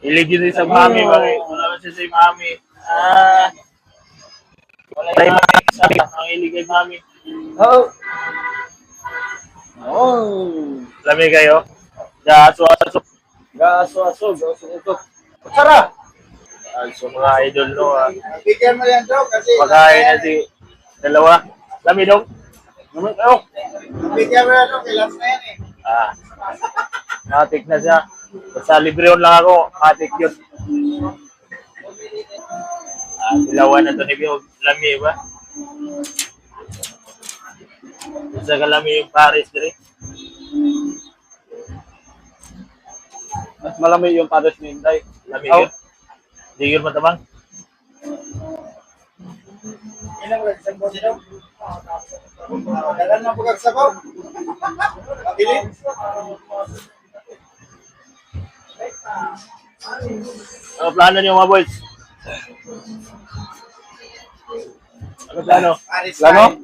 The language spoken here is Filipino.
Ilig yun sa mami, bakit? Wala kasi sa mami. Ah, wala yung mami. Ang ilig kay mami. Oh. Oh. Lami kayo? Gaso-aso. Gaso-aso. Gaso-aso. Tara! So, mga idol, no? Bigyan mo yan, Dok, kasi... Pagkain na si dalawa. Lami, dong? Lami kayo? Bigyan mo yan, Dok. Ilas na yan, eh. Matik na siya. Basta libre yun lang ako. Matik yun. Ilawan na to ni Biog. Lami ba? Basta kalami yung Paris dire. Mas malamig yung Paris ni Inday. Lami yun. Di yun matabang. Ilang ulit sa bote daw? Dalan na bugag sabaw. Pabilin. Ano plano niyo mga boys? Ano plano? Plano?